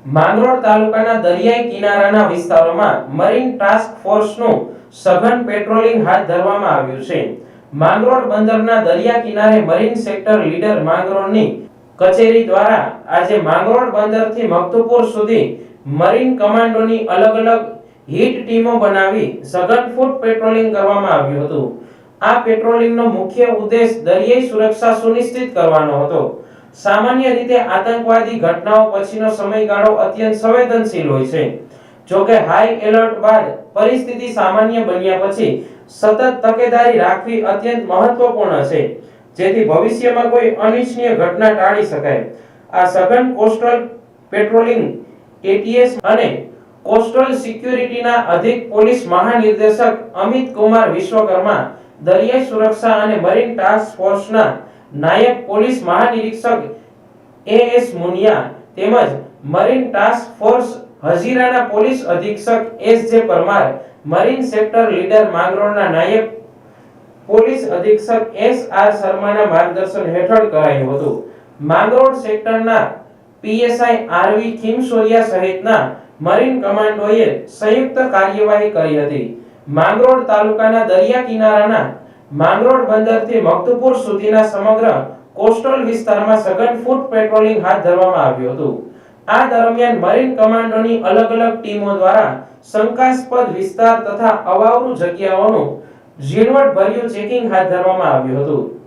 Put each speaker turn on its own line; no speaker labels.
માંગરોળ તાલુકાના દરિયાઈ કિનારાના વિસ્તારોમાં મરીન ટાસ્ક ફોર્સનું સઘન પેટ્રોલિંગ હાથ ધરવામાં આવ્યું છે. માંગરોળ બંદરના દરિયા કિનારે મરીન સેક્ટર લીડર માંગરોળની કચેરી દ્વારા આજે માંગરોળ બંદરથી મકતુપુર સુધી મરીન કમાન્ડોની અલગ-અલગ હિટ ટીમો બનાવી સઘન ફૂટ પેટ્રોલિંગ કરવામાં આવ્યું હતું. આ પેટ્રોલિંગનો મુખ્ય ઉદ્દેશ દરિયાઈ સુરક્ષા સુનિશ્ચિત કરવાનો હતો. સામાન્ય રીતે આતંકવાદી ઘટનાઓ પછીનો સમયગાળો અત્યંત સંવેદનશીલ હોય છે. જો કે હાઈ એલર્ટ બાદ પરિસ્થિતિ સામાન્ય બન્યા પછી સતત તકેદારી રાખવી અત્યંત મહત્વપૂર્ણ છે, જેથી ભવિષ્યમાં કોઈ અનિચ્છનીય ઘટના ટાળી શકાય. આ સઘન કોસ્ટલ પેટ્રોલિંગ એટીએસ અને કોસ્ટલ સિક્યુરિટીના અધિક પોલીસ મહાનિર્દેશક અમિત કુમાર વિશ્વકર્મા, દરિયાઈ સુરક્ષા અને મરીન ટાસ્ક ફોર્સના નાયબ પોલીસ મહાનિરીક્ષક એએસ મુનિયા તેમજ મરીન ટાસ્ક ફોર્સ હજીરાના પોલીસ અધિક્ષક SJ Parmar, marine sector leader માંગરોળના નાયબ પોલીસ અધિક્ષક એસઆર શર્માના માર્ગદર્શન હેઠળ કરાયું હતું. માંગરોળ સેક્ટરના પીએસઆઈ આરવી ખીમસોરિયા સહિતના મરીન કમાન્ડોએ સંયુક્ત કાર્યવાહી કરી હતી. માંગરોળ તાલુકાના દરિયા કિનારાના માંગરોળ બંદરથી મકતુપુર સુધીના સમગ્ર કોસ્ટલ વિસ્તારમાં સઘન ફૂટ પેટ્રોલિંગ હાથ ધરવામાં આવ્યું હતું. આ દરમિયાન મરીન કમાન્ડોની અલગ-અલગ ટીમો દ્વારા શંકાસ્પદ વિસ્તાર તથા અવાવરૂ જગ્યાઓનું ઝીણવટભર્યું ચેકિંગ હાથ ધરવામાં આવ્યું હતું.